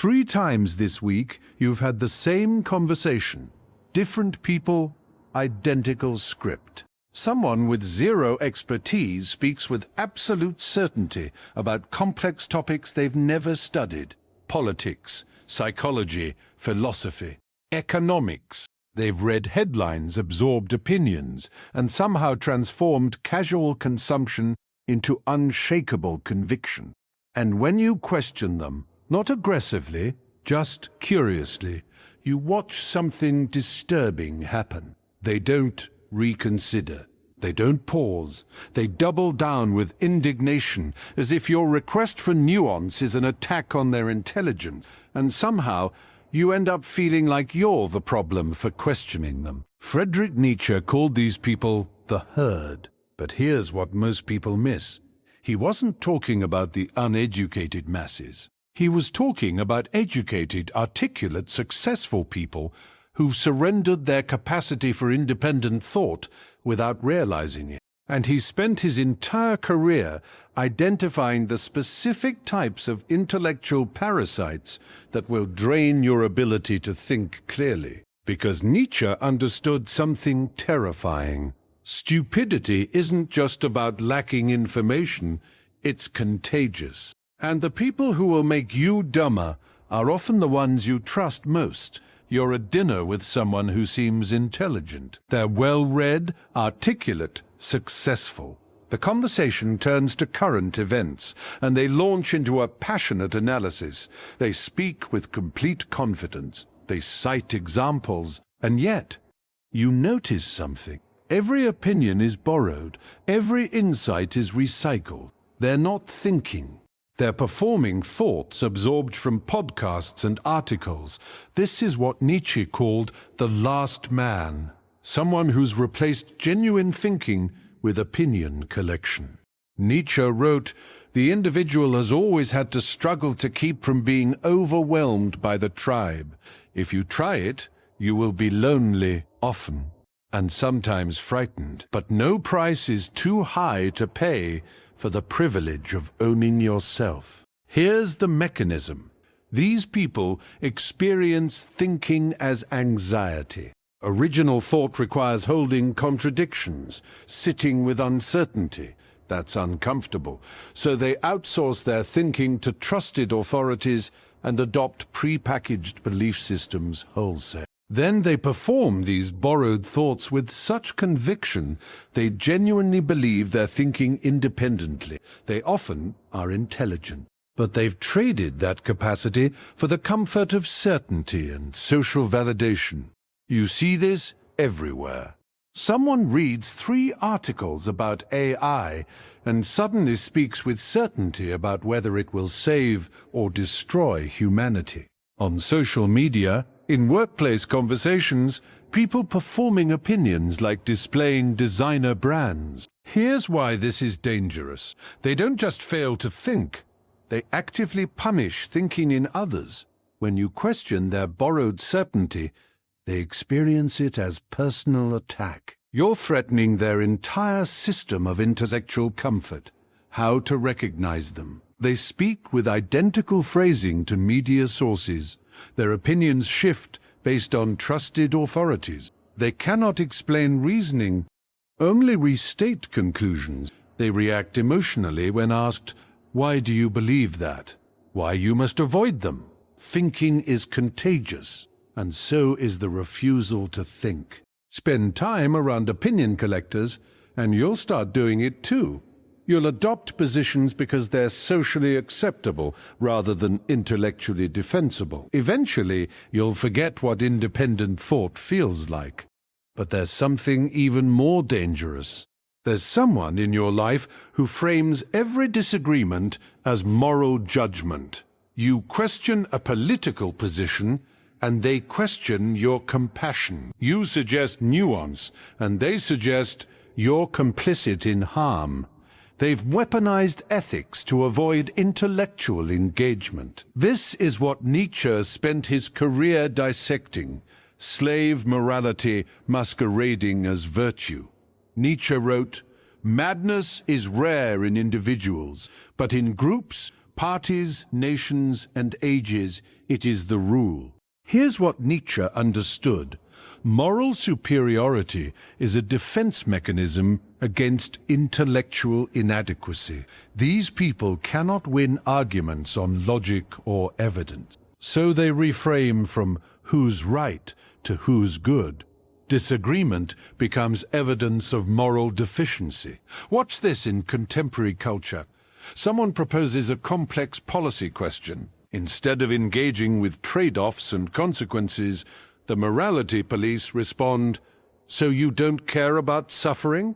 3 times this week, you've had the same conversation. Different people, identical script. Someone with zero expertise speaks with absolute certainty about complex topics they've never studied. Politics, psychology, philosophy, economics. They've read headlines, absorbed opinions, and somehow transformed casual consumption into unshakable conviction. And when you question them, not aggressively, just curiously, you watch something disturbing happen. They don't reconsider. They don't pause. They double down with indignation, as if your request for nuance is an attack on their intelligence, and somehow you end up feeling like you're the problem for questioning them. Friedrich Nietzsche called these people the herd. But here's what most people miss. He wasn't talking about the uneducated masses. He was talking about educated, articulate, successful people who surrendered their capacity for independent thought without realizing it. And he spent his entire career identifying the specific types of intellectual parasites that will drain your ability to think clearly. Because Nietzsche understood something terrifying. Stupidity isn't just about lacking information, it's contagious. And the people who will make you dumber are often the ones you trust most. You're at dinner with someone who seems intelligent. They're well-read, articulate, successful. The conversation turns to current events, and they launch into a passionate analysis. They speak with complete confidence. They cite examples. And yet, you notice something. Every opinion is borrowed. Every insight is recycled. They're not thinking. They're performing thoughts absorbed from podcasts and articles. This is what Nietzsche called the last man, someone who's replaced genuine thinking with opinion collection. Nietzsche wrote, "The individual has always had to struggle to keep from being overwhelmed by the tribe. If you try it, you will be lonely often, and sometimes frightened. But no price is too high to pay for the privilege of owning yourself." Here's the mechanism. These people experience thinking as anxiety. Original thought requires holding contradictions, sitting with uncertainty. That's uncomfortable. So they outsource their thinking to trusted authorities and adopt pre-packaged belief systems wholesale. Then they perform these borrowed thoughts with such conviction, they genuinely believe they're thinking independently. They often are intelligent, but they've traded that capacity for the comfort of certainty and social validation. You see this everywhere. Someone reads 3 articles about AI and suddenly speaks with certainty about whether it will save or destroy humanity. On social media, in workplace conversations, people performing opinions like displaying designer brands. Here's why this is dangerous. They don't just fail to think, they actively punish thinking in others. When you question their borrowed certainty, they experience it as personal attack. You're threatening their entire system of intellectual comfort. How to recognize them? They speak with identical phrasing to media sources. Their opinions shift based on trusted authorities. They cannot explain reasoning, only restate conclusions. They react emotionally when asked, "Why do you believe that?" Why you must avoid them. Thinking is contagious, and so is the refusal to think. Spend time around opinion collectors, and you'll start doing it too. You'll adopt positions because they're socially acceptable rather than intellectually defensible. Eventually, you'll forget what independent thought feels like. But there's something even more dangerous. There's someone in your life who frames every disagreement as moral judgment. You question a political position, and they question your compassion. You suggest nuance, and they suggest you're complicit in harm. They've weaponized ethics to avoid intellectual engagement. This is what Nietzsche spent his career dissecting, slave morality masquerading as virtue. Nietzsche wrote, "Madness is rare in individuals, but in groups, parties, nations, and ages, it is the rule. Here's what Nietzsche understood. Moral superiority is a defense mechanism against intellectual inadequacy. These people cannot win arguments on logic or evidence. So they reframe from who's right to who's good. Disagreement becomes evidence of moral deficiency. Watch this in contemporary culture. Someone proposes a complex policy question. Instead of engaging with trade-offs and consequences, the morality police respond, "So you don't care about suffering?"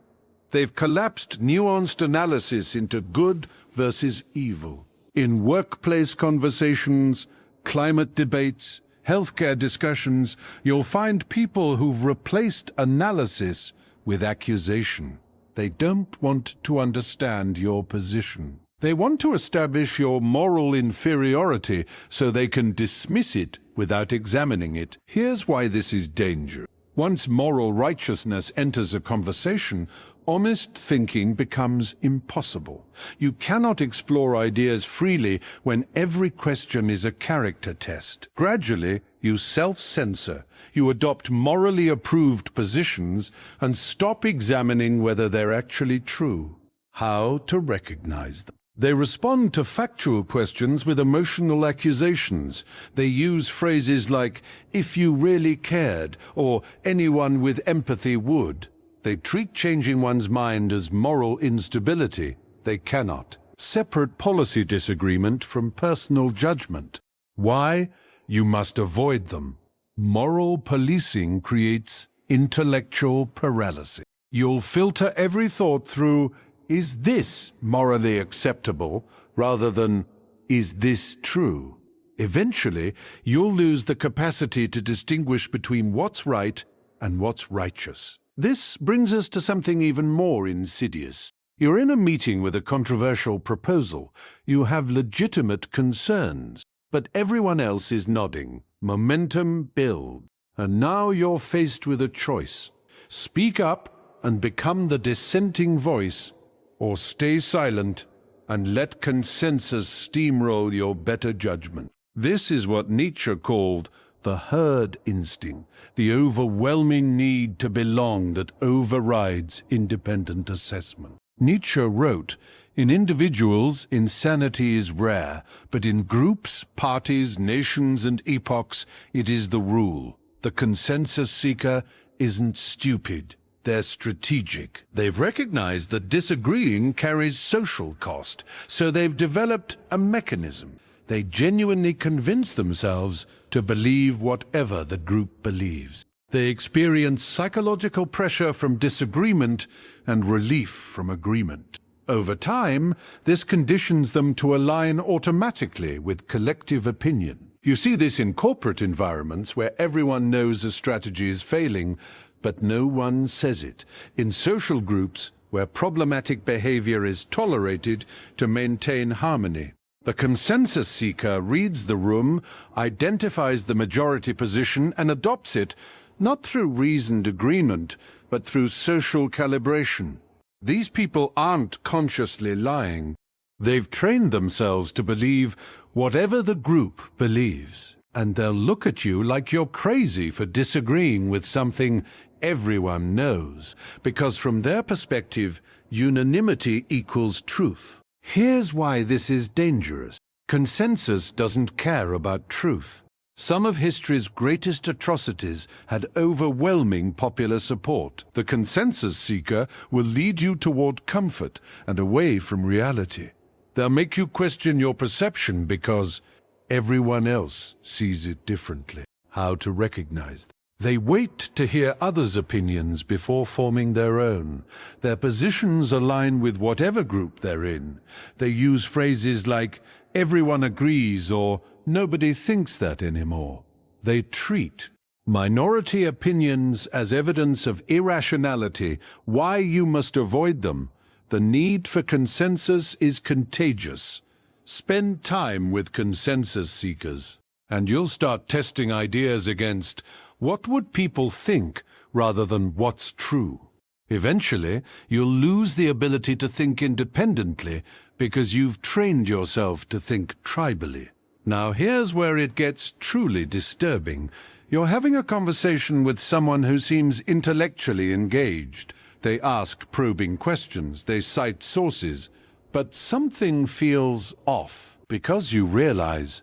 They've collapsed nuanced analysis into good versus evil. In workplace conversations, climate debates, healthcare discussions, you'll find people who've replaced analysis with accusation. They don't want to understand your position. They want to establish your moral inferiority so they can dismiss it without examining it. Here's why this is dangerous. Once moral righteousness enters a conversation, honest thinking becomes impossible. You cannot explore ideas freely when every question is a character test. Gradually, you self-censor, you adopt morally approved positions, and stop examining whether they're actually true. How to recognize them? They respond to factual questions with emotional accusations. They use phrases like, "if you really cared," or "anyone with empathy would." They treat changing one's mind as moral instability. They cannot. Separate policy disagreement from personal judgment. Why? You must avoid them. Moral policing creates intellectual paralysis. You'll filter every thought through, "Is this morally acceptable?" rather than, "Is this true?" Eventually, you'll lose the capacity to distinguish between what's right and what's righteous. This brings us to something even more insidious. You're in a meeting with a controversial proposal. You have legitimate concerns, but everyone else is nodding. Momentum builds. And now you're faced with a choice. Speak up and become the dissenting voice, or stay silent and let consensus steamroll your better judgment. This is what Nietzsche called the herd instinct, the overwhelming need to belong that overrides independent assessment. Nietzsche wrote, "In individuals, insanity is rare, but in groups, parties, nations, and epochs, it is the rule. The consensus seeker isn't stupid. They're strategic. They've recognized that disagreeing carries social cost, so they've developed a mechanism. They genuinely convince themselves to believe whatever the group believes. They experience psychological pressure from disagreement and relief from agreement. Over time, this conditions them to align automatically with collective opinion. You see this in corporate environments where everyone knows a strategy is failing, but no one says it. In social groups where problematic behavior is tolerated to maintain harmony. The consensus seeker reads the room, identifies the majority position, and adopts it, not through reasoned agreement, but through social calibration. These people aren't consciously lying. They've trained themselves to believe whatever the group believes, and they'll look at you like you're crazy for disagreeing with something everyone knows, because from their perspective, unanimity equals truth. Here's why this is dangerous. Consensus doesn't care about truth. Some of history's greatest atrocities had overwhelming popular support. The consensus seeker will lead you toward comfort and away from reality. They'll make you question your perception because everyone else sees it differently. How to recognize them? They wait to hear others' opinions before forming their own. Their positions align with whatever group they're in. They use phrases like, "everyone agrees," or "nobody thinks that anymore." They treat minority opinions as evidence of irrationality, why you must avoid them. The need for consensus is contagious. Spend time with consensus seekers, and you'll start testing ideas against what would people think rather than what's true. Eventually, you'll lose the ability to think independently because you've trained yourself to think tribally. Now here's where it gets truly disturbing. You're having a conversation with someone who seems intellectually engaged. They ask probing questions, they cite sources, but something feels off because you realize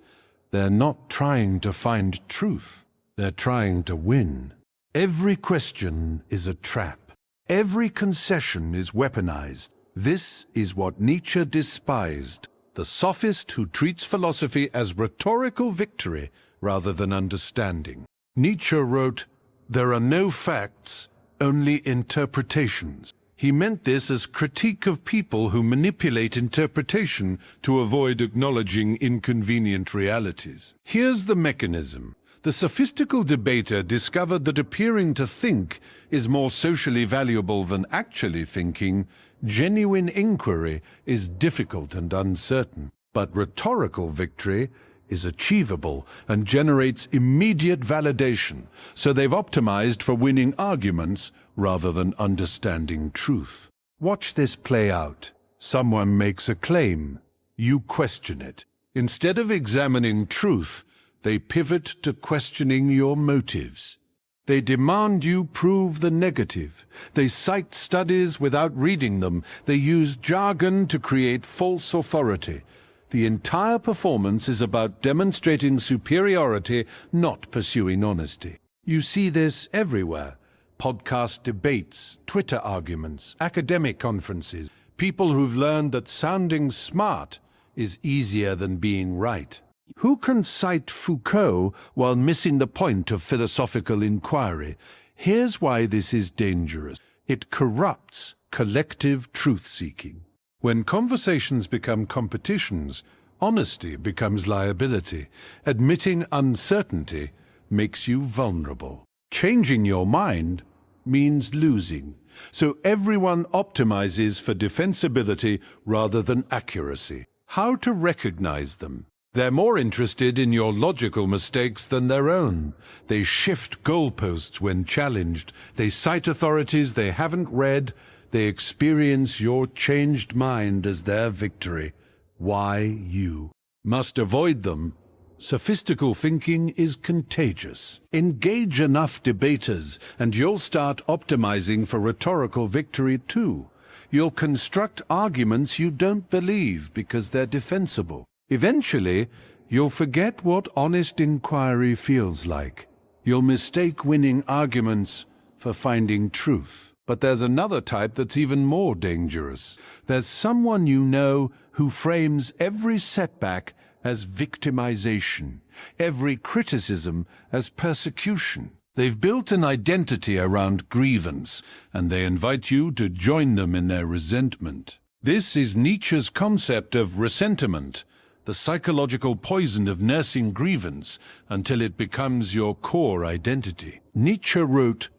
they're not trying to find truth. They're trying to win. Every question is a trap. Every concession is weaponized. This is what Nietzsche despised, the sophist who treats philosophy as rhetorical victory rather than understanding. Nietzsche wrote, "There are no facts, only interpretations." He meant this as critique of people who manipulate interpretation to avoid acknowledging inconvenient realities. Here's the mechanism. The sophistical debater discovered that appearing to think is more socially valuable than actually thinking. Genuine inquiry is difficult and uncertain, but rhetorical victory is achievable and generates immediate validation, so they've optimized for winning arguments rather than understanding truth. Watch this play out. Someone makes a claim. You question it. Instead of examining truth, they pivot to questioning your motives. They demand you prove the negative. They cite studies without reading them. They use jargon to create false authority. The entire performance is about demonstrating superiority, not pursuing honesty. You see this everywhere. Podcast debates, Twitter arguments, academic conferences. People who've learned that sounding smart is easier than being right. Who can cite Foucault while missing the point of philosophical inquiry? Here's why this is dangerous. It corrupts collective truth-seeking. When conversations become competitions, honesty becomes liability. Admitting uncertainty makes you vulnerable. Changing your mind means losing. So everyone optimizes for defensibility rather than accuracy. How to recognize them? They're more interested in your logical mistakes than their own. They shift goalposts when challenged. They cite authorities they haven't read. They experience your changed mind as their victory. Why you must avoid them. Sophistical thinking is contagious. Engage enough debaters, and you'll start optimizing for rhetorical victory too. You'll construct arguments you don't believe because they're defensible. Eventually, you'll forget what honest inquiry feels like. You'll mistake winning arguments for finding truth. But there's another type that's even more dangerous. There's someone you know who frames every setback as victimization, every criticism as persecution. They've built an identity around grievance, and they invite you to join them in their resentment. This is Nietzsche's concept of ressentiment, the psychological poison of nursing grievance until it becomes your core identity. Nietzsche wrote,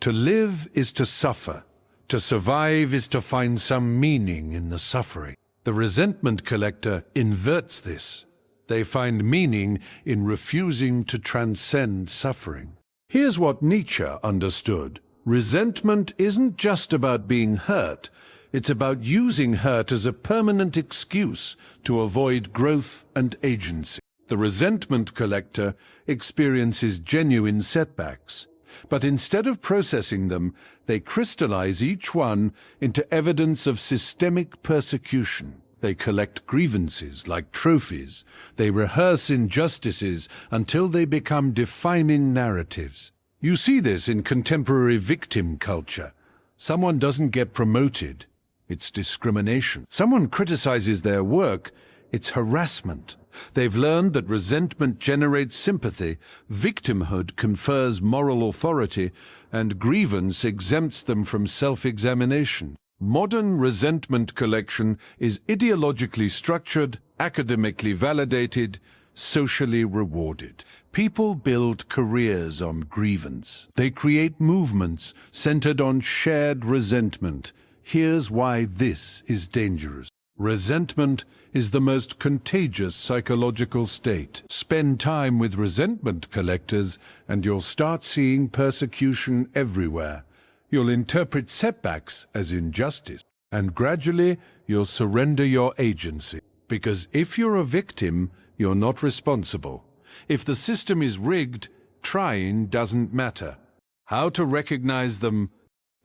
"To live is to suffer. To survive is to find some meaning in the suffering." The resentment collector inverts this. They find meaning in refusing to transcend suffering. Here's what Nietzsche understood. Resentment isn't just about being hurt. It's about using hurt as a permanent excuse to avoid growth and agency. The resentment collector experiences genuine setbacks, but instead of processing them, they crystallize each one into evidence of systemic persecution. They collect grievances like trophies. They rehearse injustices until they become defining narratives. You see this in contemporary victim culture. Someone doesn't get promoted. It's discrimination. Someone criticizes their work, it's harassment. They've learned that resentment generates sympathy, victimhood confers moral authority, and grievance exempts them from self-examination. Modern resentment collection is ideologically structured, academically validated, socially rewarded. People build careers on grievance. They create movements centered on shared resentment. Here's why this is dangerous. Resentment is the most contagious psychological state. Spend time with resentment collectors and you'll start seeing persecution everywhere. You'll interpret setbacks as injustice. And gradually, you'll surrender your agency. Because if you're a victim, you're not responsible. If the system is rigged, trying doesn't matter. How to recognize them?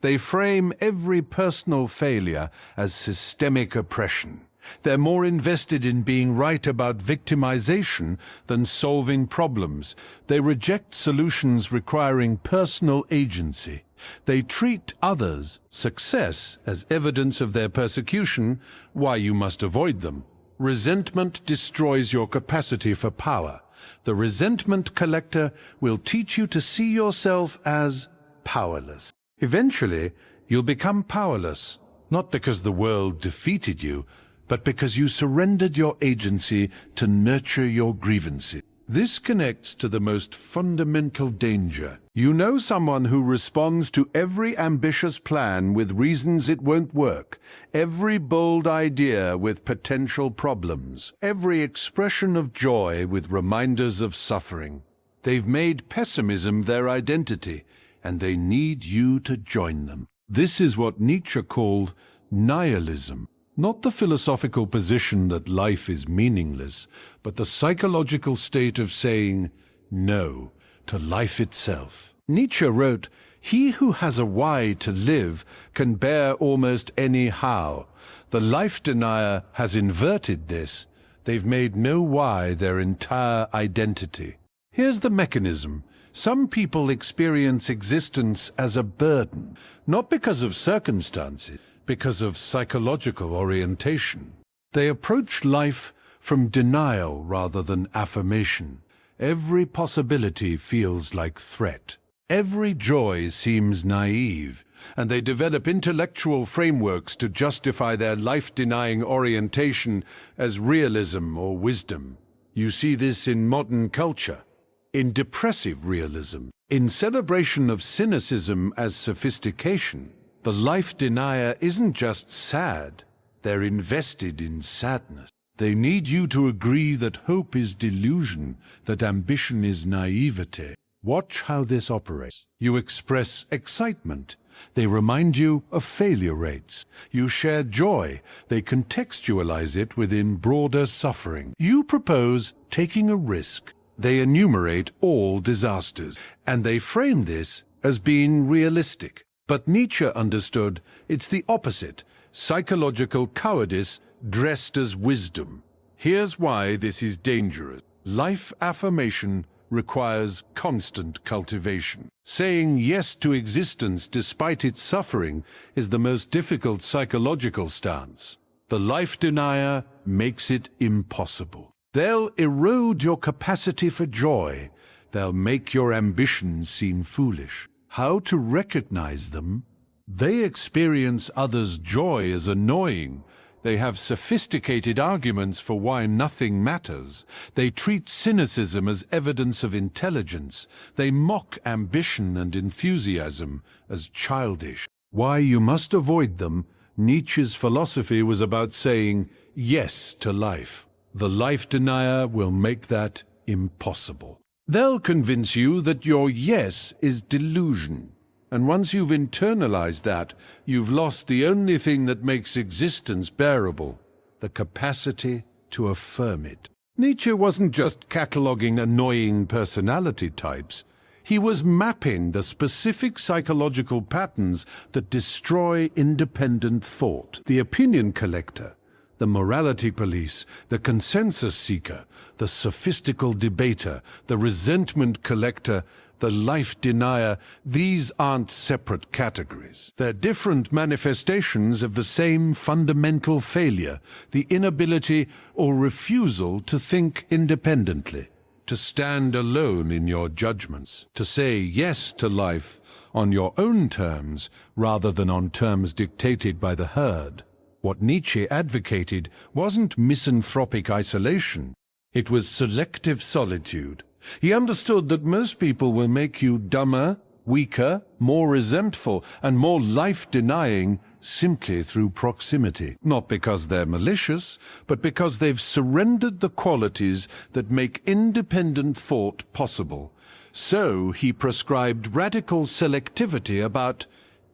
They frame every personal failure as systemic oppression. They're more invested in being right about victimization than solving problems. They reject solutions requiring personal agency. They treat others' success as evidence of their persecution, why you must avoid them. Resentment destroys your capacity for power. The resentment collector will teach you to see yourself as powerless. Eventually, you'll become powerless, not because the world defeated you, but because you surrendered your agency to nurture your grievances. This connects to the most fundamental danger. You know someone who responds to every ambitious plan with reasons it won't work, every bold idea with potential problems, every expression of joy with reminders of suffering. They've made pessimism their identity, and they need you to join them. This is what Nietzsche called nihilism. Not the philosophical position that life is meaningless, but the psychological state of saying no to life itself. Nietzsche wrote, "He who has a why to live can bear almost any how. The life denier has inverted this. They've made no why their entire identity." Here's the mechanism. Some people experience existence as a burden, not because of circumstances, because of psychological orientation. They approach life from denial rather than affirmation. Every possibility feels like threat. Every joy seems naive, and they develop intellectual frameworks to justify their life-denying orientation as realism or wisdom. You see this in modern culture, in depressive realism, in celebration of cynicism as sophistication. The life denier isn't just sad, they're invested in sadness. They need you to agree that hope is delusion, that ambition is naivete. Watch how this operates. You express excitement. They remind you of failure rates. You share joy. They contextualize it within broader suffering. You propose taking a risk. They enumerate all disasters, and they frame this as being realistic. But Nietzsche understood it's the opposite, psychological cowardice dressed as wisdom. Here's why this is dangerous. Life affirmation requires constant cultivation. Saying yes to existence despite its suffering is the most difficult psychological stance. The life denier makes it impossible. They'll erode your capacity for joy. They'll make your ambitions seem foolish. How to recognize them? They experience others' joy as annoying. They have sophisticated arguments for why nothing matters. They treat cynicism as evidence of intelligence. They mock ambition and enthusiasm as childish. Why you must avoid them? Nietzsche's philosophy was about saying yes to life. The life denier will make that impossible. They'll convince you that your yes is delusion. And once you've internalized that, you've lost the only thing that makes existence bearable, the capacity to affirm it. Nietzsche wasn't just cataloging annoying personality types. He was mapping the specific psychological patterns that destroy independent thought. The opinion collector, the morality police, the consensus seeker, the sophistical debater, the resentment collector, the life denier, these aren't separate categories. They're different manifestations of the same fundamental failure, the inability or refusal to think independently, to stand alone in your judgments, to say yes to life on your own terms rather than on terms dictated by the herd. What Nietzsche advocated wasn't misanthropic isolation. It was selective solitude. He understood that most people will make you dumber, weaker, more resentful, and more life-denying simply through proximity. Not because they're malicious, but because they've surrendered the qualities that make independent thought possible. So he prescribed radical selectivity about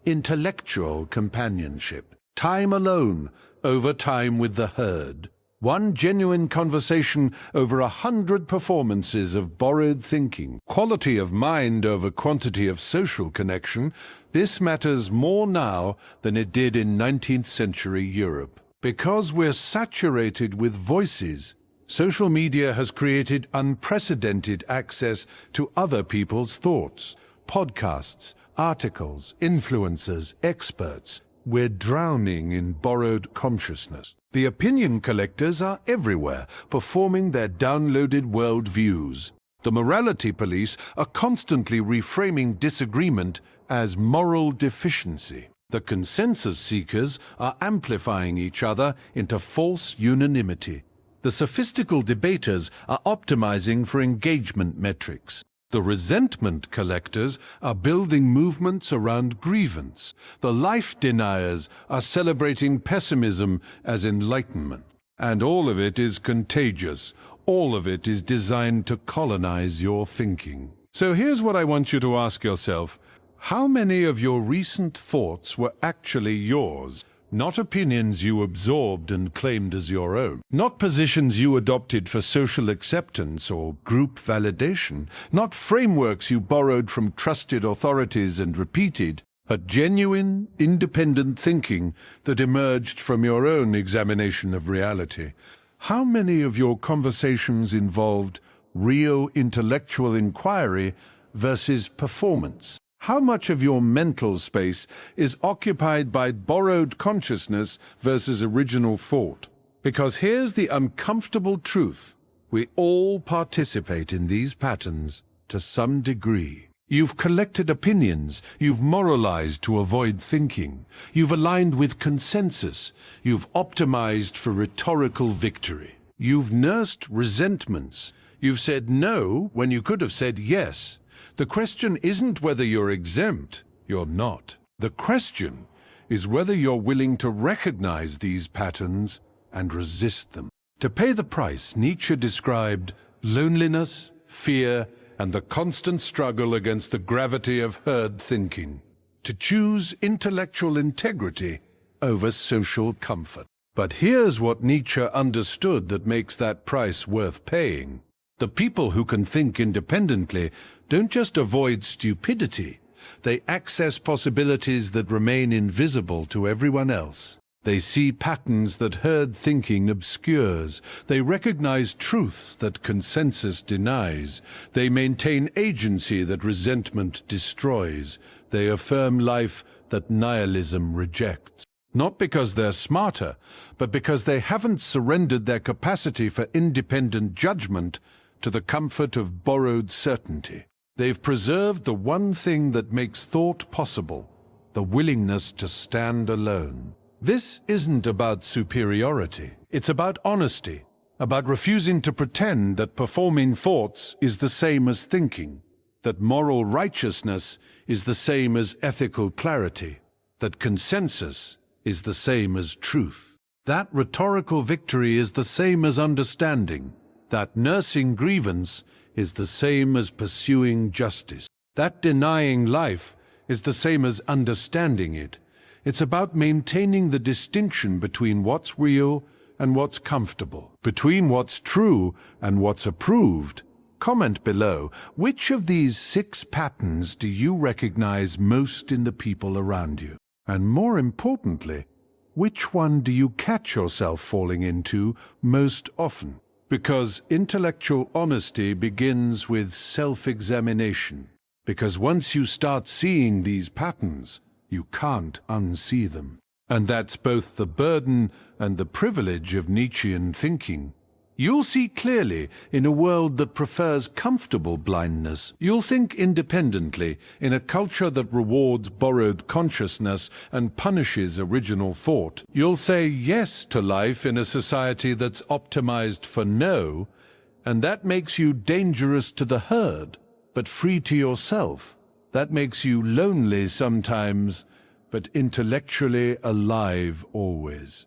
intellectual companionship. Time alone over time with the herd. One genuine conversation over 100 performances of borrowed thinking. Quality of mind over quantity of social connection. This matters more now than it did in 19th century Europe. Because we're saturated with voices, social media has created unprecedented access to other people's thoughts. Podcasts, articles, influencers, experts. We're drowning in borrowed consciousness. The opinion collectors are everywhere, performing their downloaded worldviews. The morality police are constantly reframing disagreement as moral deficiency. The consensus seekers are amplifying each other into false unanimity. The sophistical debaters are optimizing for engagement metrics. The resentment collectors are building movements around grievance. The life deniers are celebrating pessimism as enlightenment. And all of it is contagious. All of it is designed to colonize your thinking. So here's what I want you to ask yourself. How many of your recent thoughts were actually yours? Not opinions you absorbed and claimed as your own. Not positions you adopted for social acceptance or group validation. Not frameworks you borrowed from trusted authorities and repeated. But genuine, independent thinking that emerged from your own examination of reality. How many of your conversations involved real intellectual inquiry versus performance? How much of your mental space is occupied by borrowed consciousness versus original thought? Because here's the uncomfortable truth. We all participate in these patterns to some degree. You've collected opinions, you've moralized to avoid thinking, you've aligned with consensus, you've optimized for rhetorical victory. You've nursed resentments, you've said no when you could have said yes. The question isn't whether you're exempt, you're not. The question is whether you're willing to recognize these patterns and resist them. To pay the price, Nietzsche described loneliness, fear, and the constant struggle against the gravity of herd thinking. To choose intellectual integrity over social comfort. But here's what Nietzsche understood that makes that price worth paying. The people who can think independently don't just avoid stupidity, they access possibilities that remain invisible to everyone else. They see patterns that herd thinking obscures. They recognize truths that consensus denies. They maintain agency that resentment destroys. They affirm life that nihilism rejects. Not because they're smarter, but because they haven't surrendered their capacity for independent judgment to the comfort of borrowed certainty. They've preserved the one thing that makes thought possible, the willingness to stand alone. This isn't about superiority. It's about honesty, about refusing to pretend that performing thoughts is the same as thinking, that moral righteousness is the same as ethical clarity, that consensus is the same as truth. That rhetorical victory is the same as understanding. That nursing grievance is the same as pursuing justice. That denying life is the same as understanding it. It's about maintaining the distinction between what's real and what's comfortable, between what's true and what's approved. Comment below, which of these 6 patterns do you recognize most in the people around you? And more importantly, which one do you catch yourself falling into most often? Because intellectual honesty begins with self-examination. Because once you start seeing these patterns, you can't unsee them. And that's both the burden and the privilege of Nietzschean thinking. You'll see clearly in a world that prefers comfortable blindness. You'll think independently in a culture that rewards borrowed consciousness and punishes original thought. You'll say yes to life in a society that's optimized for no, and that makes you dangerous to the herd, but free to yourself. That makes you lonely sometimes, but intellectually alive always.